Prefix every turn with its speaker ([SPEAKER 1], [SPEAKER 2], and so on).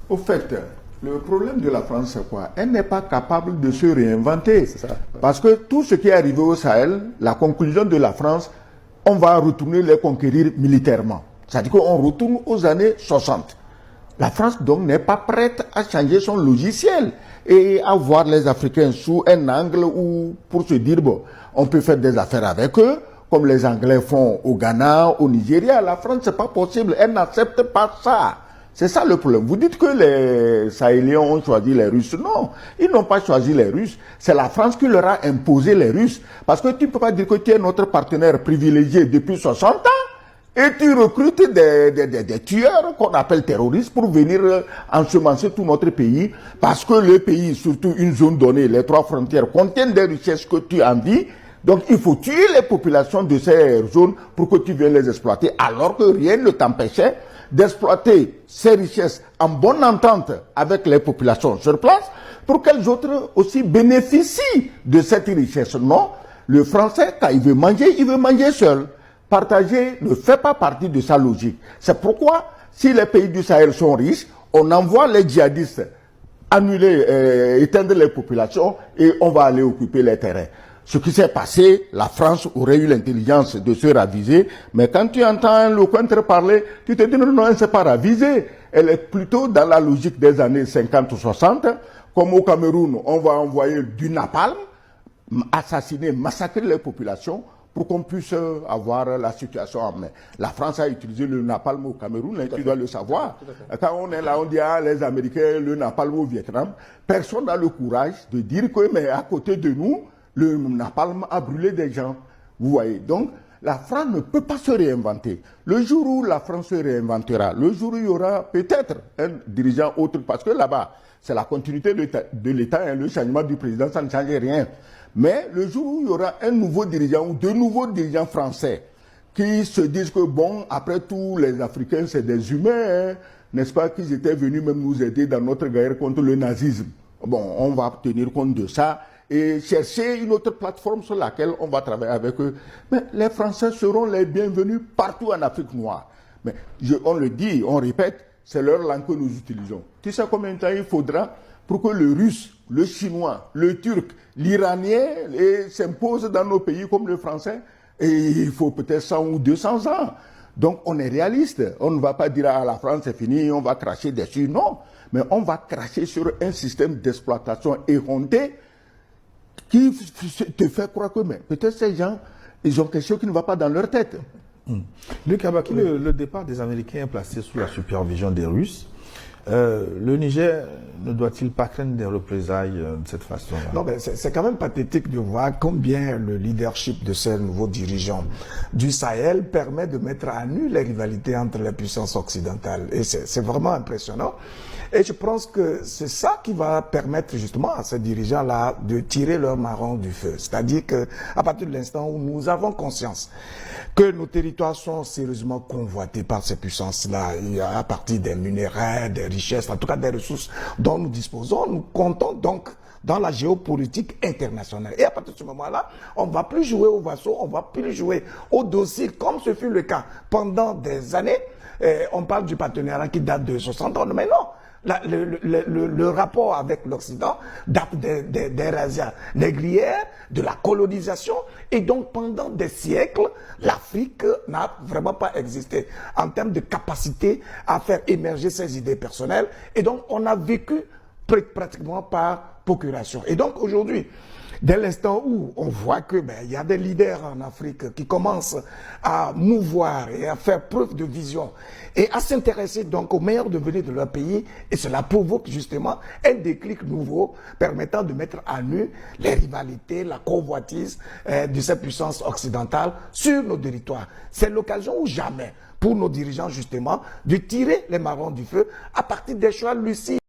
[SPEAKER 1] Au fait, le problème de la France, c'est quoi? Elle n'est pas capable de se réinventer.
[SPEAKER 2] Ça.
[SPEAKER 1] Parce que tout ce qui est arrivé au Sahel, la conclusion de la France, on va retourner les conquérir militairement. C'est-à-dire qu'on retourne aux années 60. La France, donc, n'est pas prête à changer son logiciel et à voir les Africains sous un angle où, pour se dire, bon, on peut faire des affaires avec eux, comme les Anglais font au Ghana, au Nigeria. La France, c'est pas possible. Elle n'accepte pas ça. C'est ça le problème. Vous dites que les Sahéliens ont choisi les Russes. Non, ils n'ont pas choisi les Russes. C'est la France qui leur a imposé les Russes. Parce que tu ne peux pas dire que tu es notre partenaire privilégié depuis 60 ans et tu recrutes des tueurs qu'on appelle terroristes pour venir ensemencer tout notre pays. Parce que le pays, surtout une zone donnée, les 3 frontières, contiennent des richesses que tu envies. Donc il faut tuer les populations de ces zones pour que tu viennes les exploiter, alors que rien ne t'empêchait d'exploiter ces richesses en bonne entente avec les populations sur place, pour qu'elles autres aussi bénéficient de cette richesse. Non, le Français, quand il veut manger seul. Partager ne fait pas partie de sa logique. C'est pourquoi, si les pays du Sahel sont riches, on envoie les djihadistes annuler, éteindre les populations et on va aller occuper les terrains. Ce qui s'est passé, la France aurait eu l'intelligence de se raviser, mais quand tu entends le cointre parler, tu te dis non, elle ne s'est pas ravisée. Elle est plutôt dans la logique des années 50 ou 60, comme au Cameroun, on va envoyer du napalm, assassiner, massacrer les populations pour qu'on puisse avoir la situation en main. La France a utilisé le napalm au Cameroun, tu dois le savoir. Quand on est là, on dit ah, les Américains, le napalm au Vietnam. Personne n'a le courage de dire que, mais à côté de nous, le napalm a brûlé des gens. Vous voyez. Donc, la France ne peut pas se réinventer. Le jour où la France se réinventera, le jour où il y aura peut-être un dirigeant autre, parce que là-bas, c'est la continuité de l'État, hein, le changement du président, ça ne change rien. Mais le jour où il y aura un nouveau dirigeant ou 2 nouveaux dirigeants français qui se disent que, bon, après tout, les Africains, c'est des humains, hein, n'est-ce pas, qu'ils étaient venus même nous aider dans notre guerre contre le nazisme. Bon, on va tenir compte de ça et chercher une autre plateforme sur laquelle on va travailler avec eux. Mais les Français seront les bienvenus partout en Afrique noire. Mais on le dit, on répète, c'est leur langue que nous utilisons. Tu sais combien de temps il faudra pour que le russe, le chinois, le turc, l'iranien s'imposent dans nos pays comme le français? Et il faut peut-être 100 ou 200 ans. Donc on est réaliste. On ne va pas dire à la France c'est fini, on va cracher dessus. Non, mais on va cracher sur un système d'exploitation éhonté qui te fait croire que peut-être ces gens, ils ont quelque chose qui ne va pas dans leur tête.
[SPEAKER 3] Luc Abaki, le départ des Américains est placé sous la supervision des Russes. Le Niger ne doit-il pas craindre des représailles de cette façon-là?
[SPEAKER 2] Non, mais c'est quand même pathétique de voir combien le leadership de ces nouveaux dirigeants du Sahel permet de mettre à nu les rivalités entre les puissances occidentales. Et c'est vraiment impressionnant. Et je pense que c'est ça qui va permettre justement à ces dirigeants-là de tirer leur marron du feu. C'est-à-dire qu'à partir de l'instant où nous avons conscience que nos territoires sont sérieusement convoités par ces puissances-là, à partir des minéraux, des richesses, en tout cas des ressources dont nous disposons, nous comptons donc dans la géopolitique internationale. Et à partir de ce moment-là, on ne va plus jouer au vassaux, on ne va plus jouer au dossier, comme ce fut le cas pendant des années. On parle du partenariat qui date de 60 ans, mais non. Le rapport avec l'Occident date des razzias négrières, de la colonisation, et donc pendant des siècles, l'Afrique n'a vraiment pas existé en termes de capacité à faire émerger ses idées personnelles, et donc on a vécu pratiquement par procuration. Et donc aujourd'hui, dès l'instant où on voit que il y a des leaders en Afrique qui commencent à mouvoir et à faire preuve de vision et à s'intéresser donc au meilleur devenir de leur pays, et cela provoque justement un déclic nouveau permettant de mettre à nu les rivalités, la convoitise de ces puissances occidentales sur nos territoires. C'est l'occasion ou jamais pour nos dirigeants justement de tirer les marrons du feu à partir des choix lucides.